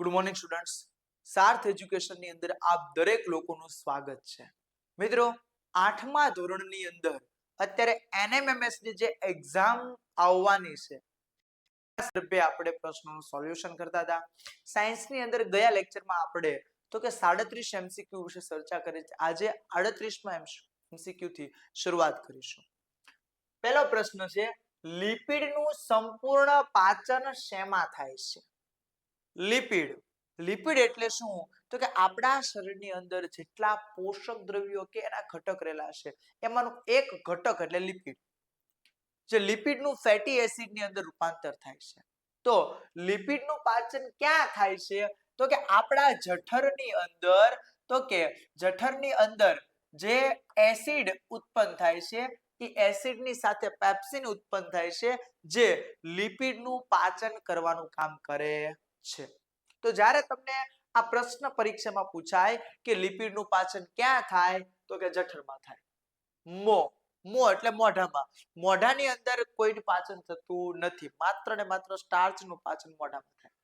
Good morning students. Sarth એજ્યુકેશનની અંદર આપ દરેક લોકોનું સ્વાગત છે. મિત્રો, 8મા ધોરણની અંદર અત્યારે NMMS ની જે એક્ઝામ આવવાની છે, આપણે પ્રશ્નોનું સોલ્યુશન કરતા હતા. સાયન્સની અંદર ગયા લેક્ચરમાં આપણે તો કે 37 MCQ વિશે ચર્ચા કરી છે. આજે 38મા MCQ થી શરૂઆત કરીશું. પહેલો પ્રશ્ન છે, લિપિડનું સંપૂર્ણ પાચન શેમાં થાય છે? લિપિડ એટલે શું? તો કે આપણા શરીરની અંદર જેટલા પોષક દ્રવ્યો કે એના ઘટક રહેલા છે એમાંનું એક ઘટક એટલે લિપિડ. જે લિપિડનું ફેટી એસિડની અંદર રૂપાંતર થાય છે. તો લિપિડનું પાચન ક્યાં થાય છે? તો કે આપણા જઠરની અંદર, તો કે જઠરની અંદર જે એસિડ ઉત્પન્ન થાય છે એ એસિડની સાથે પેપ્સિન ઉત્પન્ન થાય છે જે લિપિડનું પાચન કરવાનું કામ કરે છે. તો જ્યારે તમને આ પ્રશ્ન પરીક્ષામાં પૂછાય કે લિપિડનું પાચન ક્યાં થાય, તો કે જઠરમાં થાય. મો એટલે મોઢામાં. મોઢાની અંદર કોઈનું પાચન થતું નથી, માત્ર ને માત્ર સ્ટાર્ચનું પાચન મોઢામાં થાય.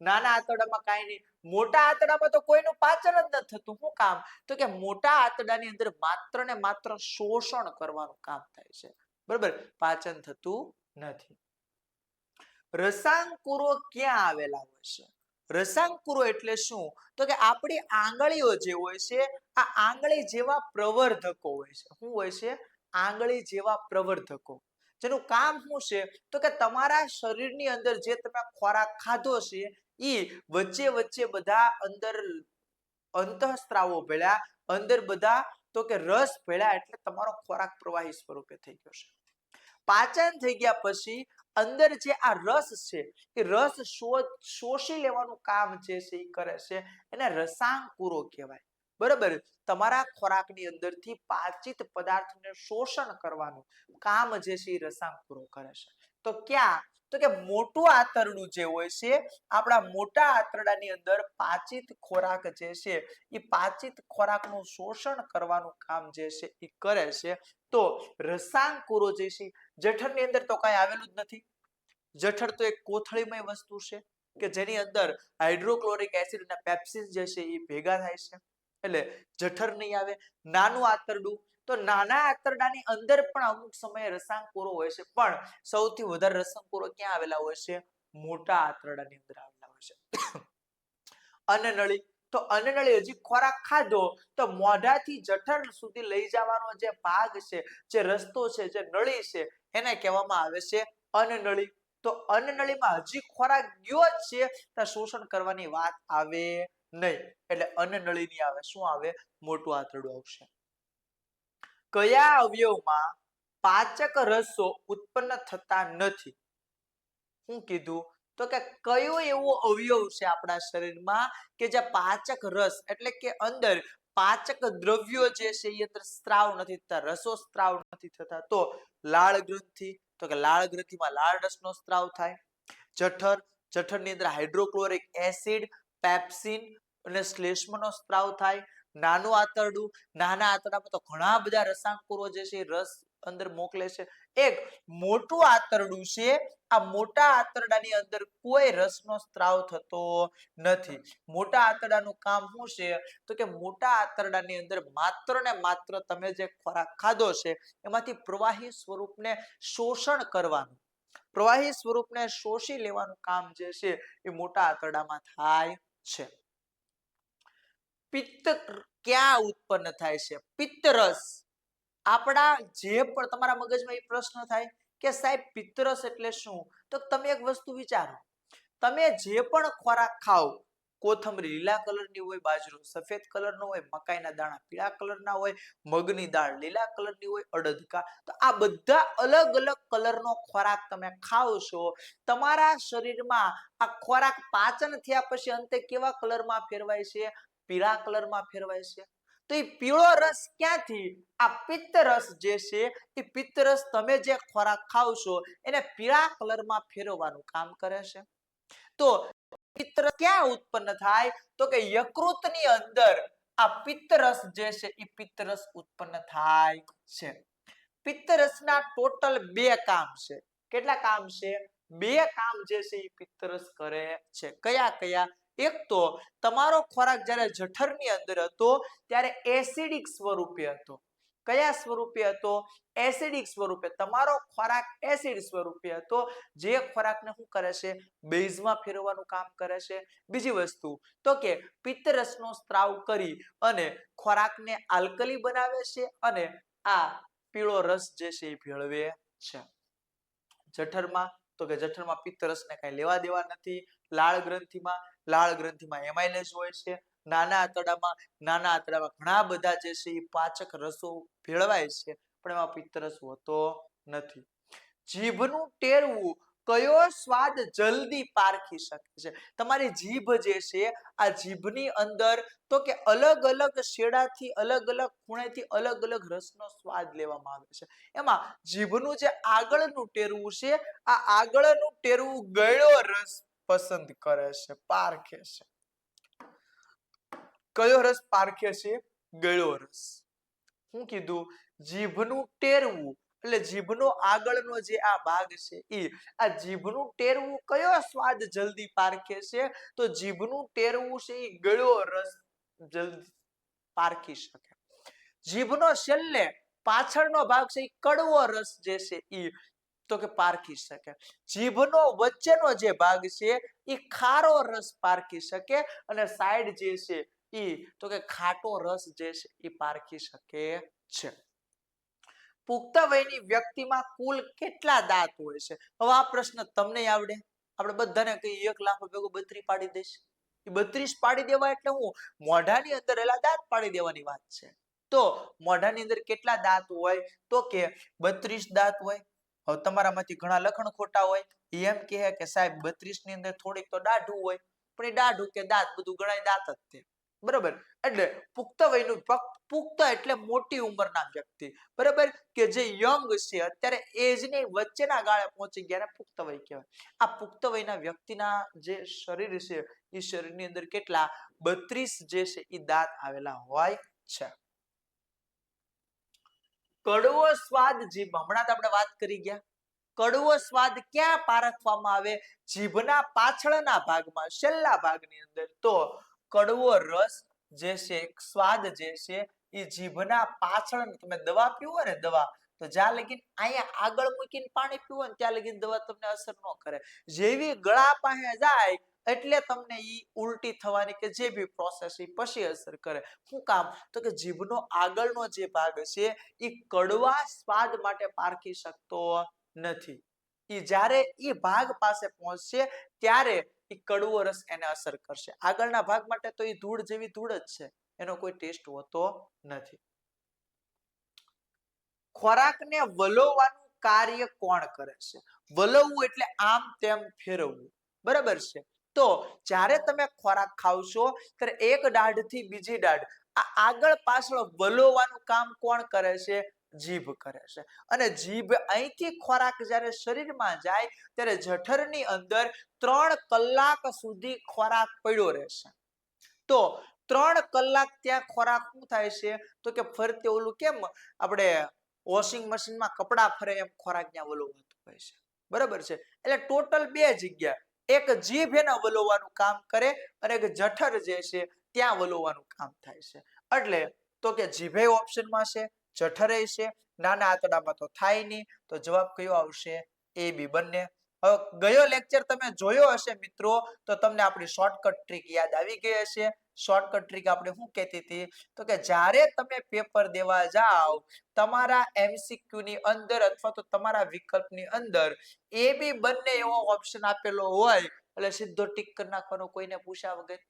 નાના આંતરડામાં કાંઈ નહીં, મોટા આંતરડામાં તો કોઈનું પાચન જ નથી થતું. શું કામ? તો કે મોટા આંતરડાની અંદર માત્ર ને માત્ર શોષણ કરવાનું કામ થાય છે, બરાબર, પાચન થતું નથી. રસાંકુરો ક્યાં આવેલા હોય છે? રસાંકુરો એટલે શું? તો કે આપણી આંગળીઓ જે હોય છે, આ આંગળી જેવા પ્રવર્ધકો હોય છે. શું હોય છે? આંગળી જેવા પ્રવર્ધકો. જેનું કામ શું છે? તો કે તમારા શરીરની અંદર જે તમે ખોરાક ખાધો છે એ વચ્ચે વચ્ચે બધા અંદર અંતઃસ્ત્રાવો ભેળ્યા, અંદર બધા તો કે રસ ભેળ્યા, એટલે તમારો ખોરાક પ્રવાહી સ્વરૂપે થઈ ગયો છે. પાચન થઈ ગયા પછી અંદર જે આ રસ છે એ રસ શોષી લેવાનું કામ જે છે એ કરે છે, એને રસાંકુરો કહેવાય. બરાબર, તમારા ખોરાકની અંદરથી પાચિત પદાર્થને શોષણ કરવાનું કામ જે છે એ રસાંકુરો કરે છે. તો ક્યાં? તો કે મોટું આંતરડું જે હોય છે, આપણા મોટા આંતરડાની અંદર પાચિત ખોરાક જે છે એ પાચિત ખોરાકનું શોષણ કરવાનું કામ જે છે એ કરે છે. તો રસાંકુરો જે છે જઠરની અંદર તો કાંઈ આવેલું જ નથી. જઠર તો એક કોથળીમય વસ્તુ છે કે જેની અંદર હાઇડ્રોક્લોરિક એસિડ અને પેપ્સિન જે છે એ ભેગા થાય છે, એટલે જઠર નહીં આવે. નાનું આંતરડું, તો નાના આંતરડાની અંદર પણ અમુક સમયે રસાંકુરો હોય છે, પણ સૌથી વધારે રસાંકુરો ક્યાં આવેલા હોય છે? મોટા આંતરડાની અંદર આવેલા હોય છે. અન્નનળી, તો અન્નનળી હજી ખોરાક ખાધો તો મોઢાથી જઠર સુધી લઈ જવાનો જે ભાગ છે, જે રસ્તો છે, જે નળી છે, એને કહેવામાં આવે છે અન્નનળી. તો અન્નનળીમાં હજી ખોરાક ગયો જ છે તો શોષણ કરવાની વાત આવે નહીં, એટલે અન્નનળી ની આવે. શું આવે? મોટું આંતરડું આવશે. કયા અવયવમાં પાચક રસો ઉત્પન્ન થતા નથી? શું કીધું? તો કે કયો એવો અવયવ છે આપણા શરીરમાં કે જે પાચક રસ એટલે કે અંદર પાચક દ્રવ્યો જે છે એ અંદર સ્ત્રાવ નથી થતા, રસો સ્ત્રાવ નથી થતા? તો લાળ ગ્રંથિ, તો કે લાળ ગ્રંથિમાં લાળ રસનો સ્ત્રાવ થાય. જઠરની અંદર હાઇડ્રોક્લોરિક એસિડ, પેપ્સિન અને શ્લેષ્મનો સ્ત્રાવ થાય. નાનું આંતરડું, નાના આંતરડામાં તો ઘણા બધા રસાંકુરો જે છે રસ અંદર મોકલે છે. એક મોટું આંતરડું છે, આ મોટા આંતરડાની અંદર કોઈ રસનો સ્ત્રાવ થતો નથી. મોટા આંતરડાનું કામ શું છે? તો કે મોટા આંતરડાની અંદર માત્ર ને માત્ર તમે જે ખોરાક ખાધો છે એમાંથી પ્રવાહી સ્વરૂપને શોષણ કરવાનું, પ્રવાહી સ્વરૂપને શોષી લેવાનું કામ જે છે એ મોટા આંતરડામાં થાય છે. પિત્ત ક્યાં ઉત્પન્ન થાય છે? પિત્તરસ. આપણા જે પણ તમારા મગજમાં એ પ્રશ્ન થાય કે સાહેબ પિત્તરસ એટલે શું? તો તમે એક વસ્તુ વિચારો, તમે જે પણ ખોરાક ખાઓ, કોથમરી લીલા કલરની હોય, બાજરો સફેદ કલરનો હોય, મકાઈના દાણા પીળા કલરના હોય, મગની દાળ લીલા કલરની હોય, અડદકા, તો આ બધા અલગ અલગ કલરનો ખોરાક તમે ખાઓ છો. તમારા શરીરમાં આ ખોરાક પાચન થયા પછી અંતે કેવા કલરમાં ફેરવાય છે? પીળા કલરમાં ફેરવાય છે. તો એ પીળો રસ ક્યાંથી? આ પિત્ત રસ જે છે એ પિત્ત રસ તમે જે ખોરાક ખાવ છો એને પીળા કલરમાં ફેરવવાનું કામ કરે છે. તો પિત્ત રસ ક્યાં ઉત્પન્ન થાય? તો કે યકૃતની અંદર આ પિત્ત રસ જે છે એ પિત્ત રસ ઉત્પન્ન થાય છે. પિત્ત રસના ટોટલ 2 કામ છે. કેટલા કામ છે? 2 કામ જે છે એ પિત્ત રસ કરે છે. કયા કયા? એક તો તમારો ખોરાક જ્યારે જઠરની અંદર હતો ત્યારે એસિડિક સ્વરૂપે હતો. કયા સ્વરૂપે હતો? એસિડિક સ્વરૂપે. તમારો ખોરાક એસિડ સ્વરૂપે હતો, જે ખોરાકને શું કરે છે? બેઝમાં ફેરવવાનું કામ કરે છે. બીજી વસ્તુ તો કે પિત્તરસનો સ્ત્રાવ કરી અને ખોરાકને આલ્કલી બનાવે છે અને આ પીળો રસ જે છે એ ભેળવે છે. જઠરમાં તો કે જઠરમાં પિત્તરસને કઈ લેવા દેવા નથી. લાળ ગ્રંથિમાં એમાઇલેજ હોય છે. નાના આંતરડામાં ઘણા બધા જે છે એ પાચક રસો ભેળવાય છે, પણ એમાં પિત્તરસ હોતો નથી. જીભનું ટેરવું કયો સ્વાદ જલ્દી પારખી શકે છે? તમારી જીભ જે છે, આ જીભની અંદર તો કે અલગ અલગ શેડાથી અલગ અલગ ખૂણેથી અલગ અલગ રસનો સ્વાદ લેવામાં આવે છે. એમાં જીભનું જે આગળનું ટેરવું છે, આ આગળનું ટેરવું ગળ્યો રસ પસંદ કરે છે, પારખે છે. કયો રસ પારખે છે? ગળ્યો રસ. શું કીધું? જીભનું ટેરવું એટલે જીભનો આગળનો જે આ ભાગ છે આ જીભનું ટેરવું કયો સ્વાદ જલ્દી પારખે છે? તો જીભનું ટેરવું છે એ ગળ્યો રસ જલ્દી પારખી શકે. જીભનો છેલ્લે પાછળનો ભાગ છે એ કડવો રસ જે છે એ તો કે પારખી શકે. જીભનો વચ્ચેનો જે ભાગ છે એ ખારો રસ પારખી શકે અને સાઈડ જે છે એ તો કે ખાટો રસ જે છે એ પારખી શકે છે. પુખ્ત વયની વ્યક્તિમાં કુલ કેટલા દાંત હોય છે? હવે આ પ્રશ્ન તમને આવડે? આપણે બધાને કઈ 1 લાખ ભેગું 32 પાડી દઈશ. એ 32 પાડી દેવા એટલે હું મોઢાની અંદર રહેલા દાંત પાડી દેવાની વાત છે. તો મોઢાની અંદર કેટલા દાંત હોય? તો કે 32 દાંત હોય. હવે તમારામાંથી ઘણા લખણ ખોટા હોય, એમ કહે કે સાહેબ 32 ની અંદર થોડીક તો દાઢું હોય, પણ એ દાઢું કે દાંત બધું ગણાય દાંત જ છે. બરોબર? એટલે પુખ્ત વયનું, પુખ્ત એટલે મોટી ઉંમરના વ્યક્તિ, બરાબર, કે જે યંગ છે, અત્યારે એજની વચ્ચેના ગાળે પહોંચી ગયા ને પુખ્ત વય કહેવાય. આ પુખ્ત વયના વ્યક્તિના જે શરીર છે એ શરીરની અંદર કેટલા 32 જે છે એ દાંત આવેલા હોય છે. કડવો સ્વાદ જીભ, હમણાં તો આપણે વાત કરી ગયા. કડવો સ્વાદ ક્યાં પારખવામાં આવે? જીભના પાછળના ભાગમાં, છેલ્લા ભાગની અંદર. તો કડવો રસ જે છે, સ્વાદ જે છે એ જીભના પાછળ, તમે દવા પીવો ને, દવા, તો જ્યાં લગી અહીંયા આગળ મૂકીને પાણી પીવો ને ત્યાં લગી દવા તમને અસર ન કરે. જેવી ગળા પાસે જાય એટલે તમને ઈ ઉલટી થવાની કે જે બી પ્રોસેસ એ પછી અસર કરે. શું કામ? તો કે જીભનો આગળનો જે ભાગ છે એ કડવા સ્વાદ માટે પારખી શકતો નથી. એ જ્યારે એ ભાગ પાસે પહોંચશે ત્યારે એ કડવો રસ એને અસર કરશે. આગળના ભાગ માટે તો એ ધૂળ જેવી ધૂળ જ છે, એનો કોઈ ટેસ્ટ હોતો નથી. ખોરાકને વલોવવાનું કાર્ય કોણ કરે છે? વલોવવું એટલે આમ તેમ ફેરવવું, બરાબર છે. તો જ્યારે તમે ખોરાક ખાવ છો ત્યારે એક દાઢથી બીજી દાઢ, આ આગળ પાછળ વલોવવાનું કામ કોણ કરે છે? જીભ કરે છે. અને જીભ અહીંથી ખોરાક જ્યારે શરીરમાં જાય ત્યારે જઠરની અંદર 3 કલાક સુધી ખોરાક પડ્યો રહેશે. તો 3 કલાક ત્યાં ખોરાક શું થાય છે? તો કે ફરતે ઓલું કેમ આપણે વોશિંગ મશીનમાં કપડા ફરે એમ ખોરાક ત્યાં વલોવાતો હોય છે, બરાબર છે. એટલે ટોટલ 2 જગ્યા, એક જીભ એને વલોવાનું કામ કરે અને એક જઠર જે છે ત્યાં વલોવાનું કામ થાય છે. એટલે તો કે જીભે ઓપ્શનમાં છે, જઠરે છે, નાના આંતરડામાં તો થાય નહીં. તો જવાબ કયો આવશે? એ બી બંને. હવે ગયો લેક્ચર તમે જોયો હશે મિત્રો, તો તમને આપણી શોર્ટકટ ટ્રીક યાદ આવી ગઈ હશે. શોર્ટકટ ટ્રીક આપણે શું કહેતી હતી? તો કે જ્યારે તમે પેપર દેવા જાઓ, તમારા MCQ ની અંદર અથવા તો તમારા વિકલ્પની અંદર એ બી બંને એવો ઓપ્શન આપેલો હોય એટલે સીધો ટીક કરી નાખવાનો, કોઈને પૂછ્યા વગર.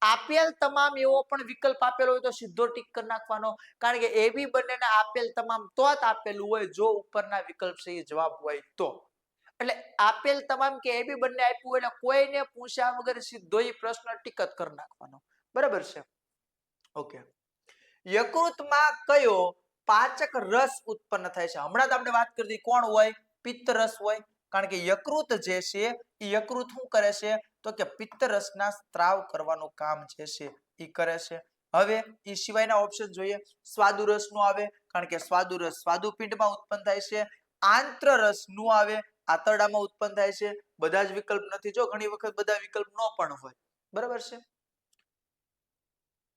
આપેલ તમામ એવો પણ વિકલ્પ આપેલો હોય તો સીધો ટીક કરી નાખવાનો, કારણ કે એ બી બંનેને આપેલ તમામ તો જ આપેલું હોય જો ઉપરના વિકલ્પ છે એ જવાબ હોય તો. એટલે આપેલ તમામ કે એ બી બંને આપ્યું હોય એટલે કોઈને પૂછ્યા વગર સીધો એ પ્રશ્ન ટીક જ કરી નાખવાનો, બરાબર છે. ઓકે. યકૃતમાં કયો પાચક રસ ઉત્પન્ન થાય છે? હમણાં તો આપણે વાત કરી કોણ હોય? પિત્ત રસ હોય, કારણ કે યકૃત જે છે એ યકૃત શું કરે છે? તો કે પિત્ત રસના સ્ત્રાવ કરવાનું કામ જે છે એ કરે છે. હવે એ સિવાયના ઓપ્શન જોઈએ. સ્વાદુ રસ નો આવે, કારણ કે સ્વાદુ રસ સ્વાદુપિંડમાં ઉત્પન્ન થાય છે. આંત્ર રસ નું આવે, આંતરડામાં ઉત્પન્ન થાય છે. બધા જ વિકલ્પ નથી, જો ઘણી વખત બધા વિકલ્પ ન પણ હોય. બરાબર છે.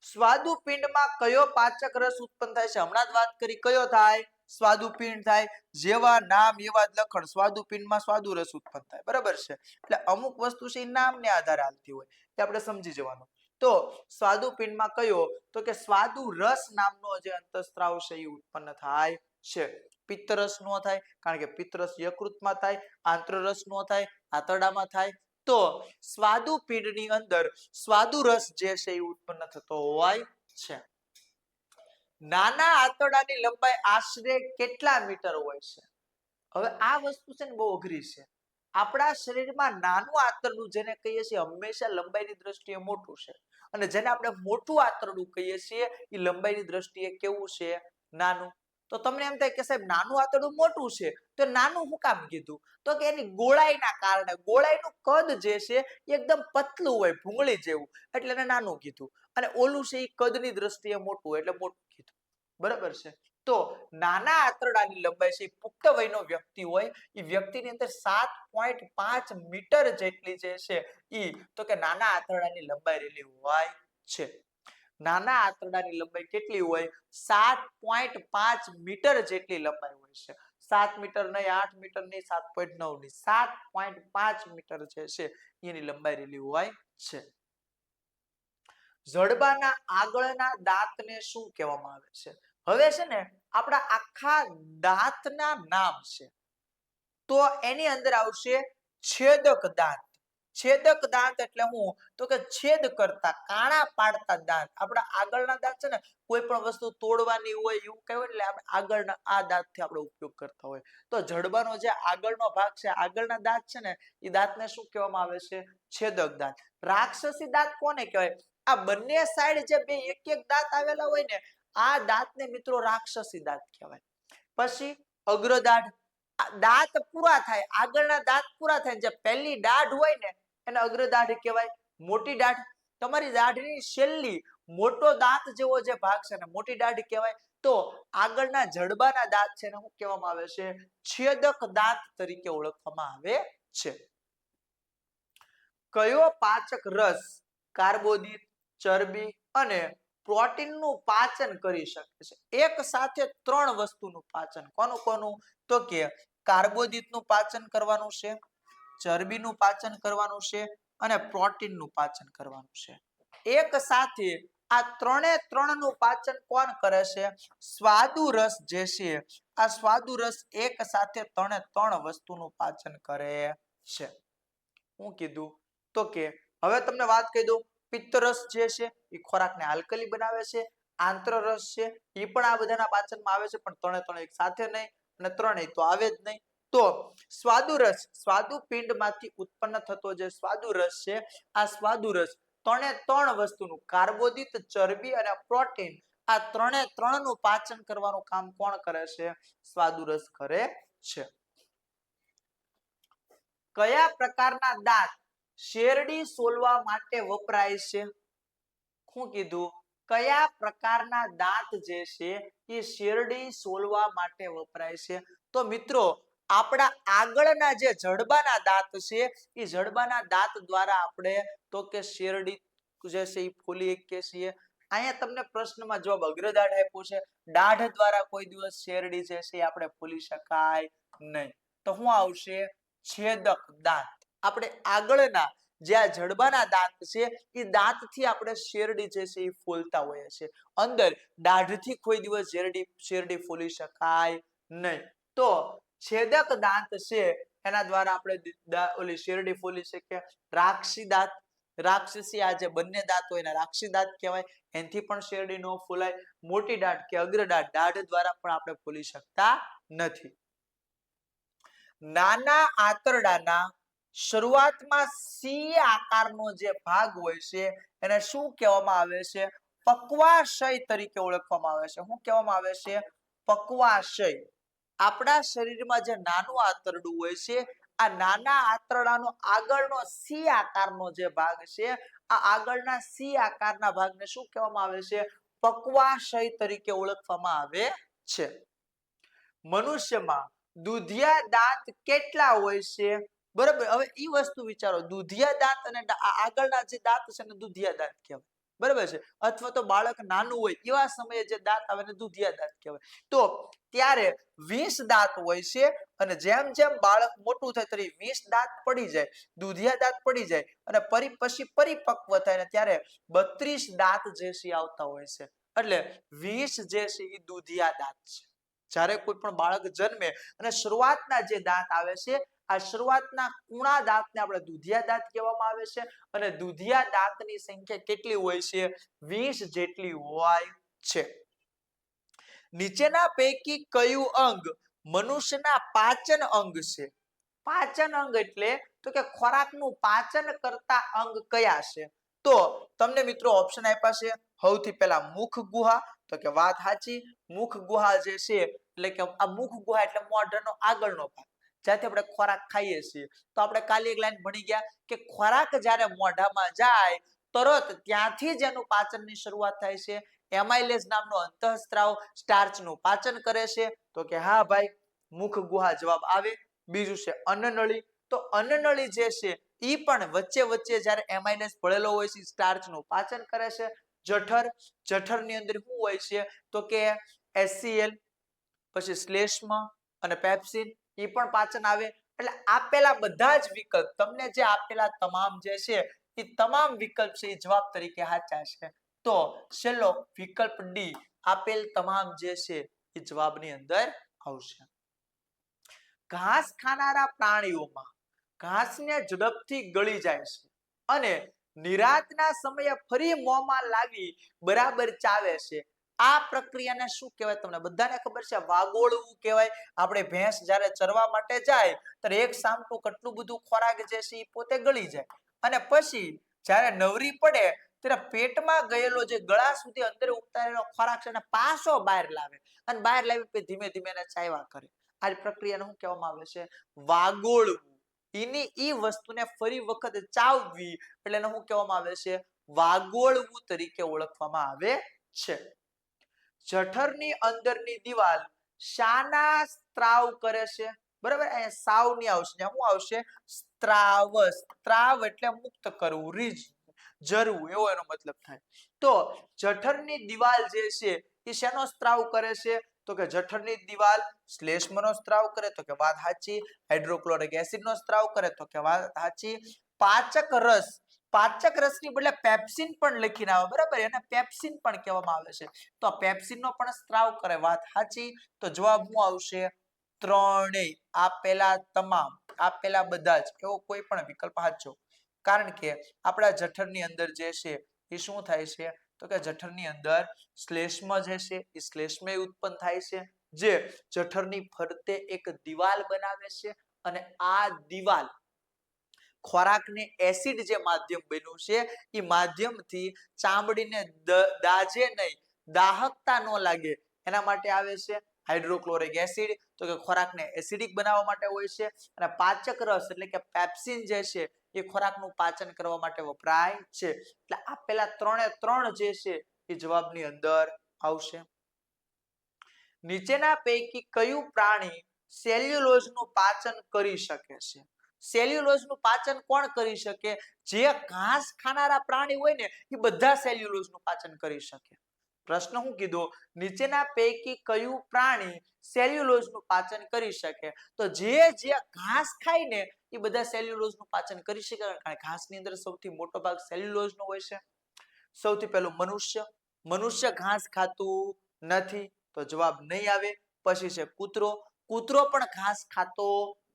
સ્વાદુપિંડમાં કયો પાચક રસ ઉત્પન્ન થાય છે? હમણાં જ વાત કરી, કયો થાય? સ્વાદુપિંડ થાય. જેવા નામ એવા જ લખણ. સ્વાદુપિંડમાં સ્વાદુ રસ ઉત્પન્ન થાય. બરાબર છે. એટલે અમુક વસ્તુ છે એ નામને આધારે હાલતી હોય, એ આપણે સમજી જવાનું. તો સ્વાદુપિંડમાં કયો? તો કે સ્વાદુ રસ નામનો જે અંતઃસ્ત્રાવ છે એ ઉત્પન્ન થાય છે. પિત્તરસ નો થાય, કારણ કે પિત્તરસ યકૃતમાં થાય. આંત્રરસ નો થાય, આંતરડામાં થાય. તો સ્વાદુપિંડની અંદર સ્વાદુ રસ જે છે એ ઉત્પન્ન થતો હોય છે. નાના આંતરડાની લંબાઈ આશરે કેટલા મીટર હોય છે? હવે આ વસ્તુ છે ને બહુ અઘરી છે. આપણા શરીરમાં નાનું આંતરડું જેને કહીએ છીએ હંમેશા લંબાઈની દ્રષ્ટિએ મોટું છે, અને જેને આપણે મોટું આંતરડું કહીએ છીએ એ લંબાઈની દ્રષ્ટિએ કેવું છે? નાનું. તો તમને એમ થાય કે સાહેબ નાનું આંતરડું મોટું છે, તો નાનું શું કામ કીધું? તો કે એની ગોળાઈના કારણે. ગોળાઈનું કદ જે છે એકદમ પતલું હોય, ભૂંગળી જેવું, એટલે એને નાનું કીધું. અને ઓલું છે એ કદની દ્રષ્ટિએ મોટું હોય એટલે મોટું કીધું. બરાબર છે. તો નાના આંતરડાની લંબાઈ છે પુખ્ત વયનો વ્યક્તિ હોય એ વ્યક્તિની અંદર 7.5 મીટર જેટલી જે છે ઈ તો કે નાના આંતરડાની લંબાઈ રહેલી હોય છે. નાના આંતરડાની લંબાઈ કેટલી હોય? 7.5 મીટર જેટલી લંબાઈ હોય છે. 7 મીટર નહીં, 8 મીટર નહીં, 7.9 નહીં, 7.5 મીટર જે છે એની લંબાઈ રહેલી હોય છે. જડબાના આગળના દાંતને શું કહેવામાં આવે છે? હવે છે ને આપણા આખા દાંતના નામ છે, તો એની અંદર આવશે છેદક દાંત. છેદક દાંત એટલે હું? તો કે છેદ કરતા, કાણા પાડતા દાંત. આપણા આગળના દાંત છે ને કોઈ પણ વસ્તુ તોડવાની હોય એવું કહેવાય, એટલે આપણે આગળના આ દાંતથી આપણે ઉપયોગ કરતા હોય. તો જડબાનો જે આગળનો ભાગ છે, આગળના દાંત છે ને એ દાંતને શું કહેવામાં આવે છે? છેદક દાંત. રાક્ષસી દાંત કોને કહેવાય? આ બંને સાઈડ જે બે એક એક દાંત આવેલા હોય ને આ દાંતને મિત્રો રાક્ષસી દાંત કહેવાય. પછી અગ્રદાઢ. દાંત પૂરા થાય, આગળના દાંત પૂરા થાય, જે પહેલી દાઢ હોય ને એને અગ્રદાઢ કહેવાય. મોટી દાઢ, તમારી દાઢની છેલ્લી મોટો દાંત જેવો જે ભાગ છે ને મોટી દાઢ કહેવાય. તો આગળના જડબાના દાંત છે ને શું કહેવામાં આવે છે? છેદક દાંત તરીકે ઓળખવામાં આવે છે. કયો પાચક રસ કાર્બોદિત, ચરબી અને પ્રોટીનનું પાચન કરી શકે છે? એક સાથે ત્રણ વસ્તુનું પાચન. કોનું કોનું? તો કે કાર્બોદિતનું પાચન કરવાનું છે, ચરબીનું પાચન કરવાનું છે અને પ્રોટીનનું પાચન કરવાનું છે. એક સાથે આ ત્રણે ત્રણનું પાચન કોણ કરે છે? સ્વાદુ રસ જે છે આ સ્વાદુ રસ એક સાથે ત્રણે ત્રણ વસ્તુનું પાચન કરે છે. હું કીધું? તો કે હવે તમને વાત કહી દઉં, પિત્તરસ જે છે એ ખોરાકને આલ્કલી બનાવે છે. આંત્રરસ છે એ પણ આ બધાના પાચનમાં આવે છે, પણ ત્રણે ત્રણ એક સાથે નહીં, અને ત્રણેય તો આવે જ નહીં. તો સ્વાદુરસ, સ્વાદુપિંડમાંથી ઉત્પન્ન થતો જે સ્વાદુરસ છે આ સ્વાદુરસ ત્રણે ત્રણ વસ્તુનું કાર્બોદિત, ચરબી અને પ્રોટીન આ ત્રણે ત્રણનું પાચન કરવાનું કામ કોણ કરે છે? સ્વાદુરસ કરે છે. કયા પ્રકારના દાંત શેરડી સોલવા માટે વપરાય છે? શું કીધું? કયા પ્રકારના દાંત જે છે એ શેરડી સોલવા માટે વપરાય છે? તો મિત્રો આપણા આગળના જે જડબાના દાંત છે એ જડબાના દાંત દ્વારા આપણે તો કે શેરડી જે છે એ ફોલી શકીએ છીએ. અહીંયા તમને પ્રશ્નમાં જવાબ અગ્રદાઢ આપ્યો છે. દાઢ દ્વારા કોઈ દિવસ શેરડી જે છે એ આપણે ફોલી શકાય નહીં. તો શું આવશે? છેદક દાંત. આપણે આગળના જે આ જડબાના દાંત છે એ દાંતથી આપણે શેરડી જે છે એ ફોલતા હોઈએ છીએ. અંદર દાઢથી કોઈ દિવસ શેરડી ફોલી શકાય નહીં. તો છેદક દાંત છે એના દ્વારા આપણે ઓલી શેરડી ફોલી શકીએ. રાક્ષસી દાંત, રાક્ષસી આ જે બંને દાંત હોય એને રાક્ષસી દાંત કહેવાય, એનાથી પણ શેરડી ન ફોલાય. મોટી દાઢ કે અગ્રદાઢ, દાઢ દ્વારા પણ આપણે ફોલી શકતા નથી. નાના આંતરડાના શરૂઆતમાં સી આકારનો જે ભાગ હોય છે એને શું કહેવામાં આવે છે? પક્વાશય તરીકે ઓળખવામાં આવે છે. શું કહેવામાં આવે છે? પક્વાશય. આપણા શરીરમાં જે નાનું આંતરડું હોય છે આ નાના આંતરડાનો આગળનો સી આકારનો જે ભાગ છે આ આગળના સી આકારના ભાગને શું કહેવામાં આવે છે? પક્વાશય તરીકે ઓળખવામાં આવે છે. મનુષ્યમાં દુધિયા દાંત કેટલા હોય છે? બરાબર. હવે ઈ વસ્તુ વિચારો, દુધિયા દાંત અને આગળના જે દાંત છે ને દુધિયા દાંત કહેવાય. બરાબર છે. અથવા તો બાળક નાનું હોય એવા સમયે જે દાંત આવે ને દુધિયા દાંત કહેવાય. તો ત્યારે 20 દાંત હોય છે અને જેમ જેમ બાળક મોટું થાય ત્યારે 20 દાંત પડી જાય, દુધિયા દાંત પડી જાય અને પછી પરિપક્વ થાય ને ત્યારે 32 દાંત જે છે આવતા હોય છે. એટલે 20 જે છે એ દુધિયા દાંત છે. જ્યારે કોઈ પણ બાળક જન્મે અને શરૂઆતના જે દાંત આવે છે, આ શરૂઆતના કુણા દાંતને આપણે દુધિયા દાંત કહેવામાં આવે છે અને દુધિયા દાંતની સંખ્યા કેટલી હોય છે? 20 જેટલી હોય છે. નીચેના પૈકી કયું અંગ મનુષ્યના પાચન અંગ છે? પાચન અંગ એટલે તો કે ખોરાકનું પાચન કરતા અંગ કયા છે? તો તમને મિત્રો ઓપ્શન આપ્યા છે. સૌથી પહેલા મુખ ગુહા, તો કે વાત સાચી. મુખ ગુહા જે છે એટલે કે આ મુખ ગુહા એટલે મોઢાનો આગળનો ભાગ, જ્યાંથી આપણે ખોરાક ખાઈએ છીએ. તો આપણે કાલે એક લાઈન ભણી ગયા કે ખોરાક જ્યારે મોઢામાં જાય તરત ત્યાંથી જ એનું પાચનની શરૂઆત થાય છે. એમાઇલેઝ નામનો અંતઃસ્ત્રાવ સ્ટાર્ચનું પાચન કરે છે. તો કે હા ભાઈ, મુખ ગુહા જવાબ આવે. બીજું છે અન્નનળી. તો અન્નનળી જે છે ઈ પણ વચ્ચે વચ્ચે જ્યારે એમાઇલેઝ ભળેલો હોય છે સ્ટાર્ચનું પાચન કરે છે. જઠર, જઠરની અંદર શું હોય છે? તો કે HCl, પછી શ્લેષ્મ અને પેપ્સિન, એ પણ પાચન આવે. એટલે આપેલા બધા જ વિકલ્પ, તમને જે આપેલા તમામ જે છે એ તમામ વિકલ્પ છે એ જવાબ તરીકે સાચા છે. તો છેલ્લો વિકલ્પ ડી, આપેલ તમામ જે છે એ જવાબની અંદર આવશે. ઘાસ ખાનારા પ્રાણીઓમાં ઘાસને ઝડપથી ગળી જાય છે અને નિરાતના સમયે ફરી મોંમાં લાવી બરાબર ચાવે છે. આ પ્રક્રિયાને શું કહેવાય? તમને બધાને ખબર છે, વાગોળવું કહેવાય. આપણે ભેંસ જ્યારે ચરવા માટે જાય ત્યારે એક સામટું કેટલું બધું ખોરાક જે છે એ પોતે ગળી જાય અને પછી જ્યારે નવરી પડે ત્યારે પેટમાં ગયેલો જે ગળા સુધી અંદર ઉતારેલો ખોરાક છે એને પાછો બહાર લાવે અને બહાર લાવી ધીમે ધીમે એને ચાવ્યા કરે. આ પ્રક્રિયાને શું કહેવામાં આવે છે? વાગોળવું. એની ઈ વસ્તુને ફરી વખત ચાવવી એટલે એને શું કહેવામાં આવે છે? વાગોળવું તરીકે ઓળખવામાં આવે છે. જઠરની અંદરની દિવાલ શાના સ્ત્રાવ કરે છે? બરાબર, અહીંયા સાવ ની આવશે, શું આવશે? સ્ત્રાવ. સ્ત્રાવ એટલે મુક્ત કરવું, રીજ જરવું, એવો એનો મતલબ થાય. તો જઠરની દિવાલ જે છે એ શેનો સ્ત્રાવ કરે છે? તો કે જઠરની દિવાલ શ્લેષ્મનો સ્ત્રાવ કરે. તો કે વાત સાચી. હાઇડ્રોક્લોરિક એસિડનો સ્ત્રાવ કરે. તો કે વાત સાચી. પાચક રસ, પાચક રસની બદલે પેપ્સિન પણ લખીને આવે. બરાબર, એને પેપ્સિન પણ કહેવામાં આવે છે. તો પેપ્સિનનો પણ સ્ત્રાવ કરે. વાત સાચી. તો જવાબ શું આવશે? ત્રણેય. આપેલા તમામ, આપેલા બધા જ, એવો કોઈ પણ વિકલ્પ સાચો. કારણ કે આપણા જઠરની અંદર જે છે એ શું થાય છે? તો કે જઠરની અંદર શ્લેષ્મ જે છે એ શ્લેષ્મ ઉત્પન્ન થાય છે, જે જઠરની ફરતે એક દિવાલ બનાવે છે અને આ દિવાલ ખોરાકને એસિડ જે માધ્યમ બન્યું છે એ માધ્યમથી ચામડીને દાજે નહીં, દાહકતા ન લાગે એના માટે આવે છે. હાઇડ્રોક્લોરિક એસિડ તો કે ખોરાકને એસિડિક બનાવવા માટે હોય છે અને પાચક રસ એટલે કે પેપ્સિન જે છે એ ખોરાકનું પાચન કરવા માટે વપરાય છે. એટલે આપેલા ત્રણે ત્રણ જે છે એ જવાબની અંદર આવશે. નીચેના પૈકી કયું પ્રાણી સેલ્યુલોઝનું પાચન કરી શકે છે? સેલ્યુલોઝનું પાચન કોણ કરી શકે? જે ઘાસ ખાનારા પ્રાણી હોય ને એ બધા સેલ્યુલોઝનું પાચન કરી શકે. પ્રશ્ન શું કીધો? નીચેના પૈકી કયું પ્રાણી સેલ્યુલોઝનું પાચન કરી શકે? તો જે ઘાસ ખાય ને એ બધા સેલ્યુલોઝનું પાચન કરી શકે, કારણ ઘાસની અંદર સૌથી મોટો ભાગ સેલ્યુલોઝનો હોય છે. સૌથી પહેલું મનુષ્ય. મનુષ્ય ઘાસ ખાતું નથી, તો જવાબ નહીં આવે. પછી છે કૂતરો. કૂતરો પણ ઘાસ ખાતો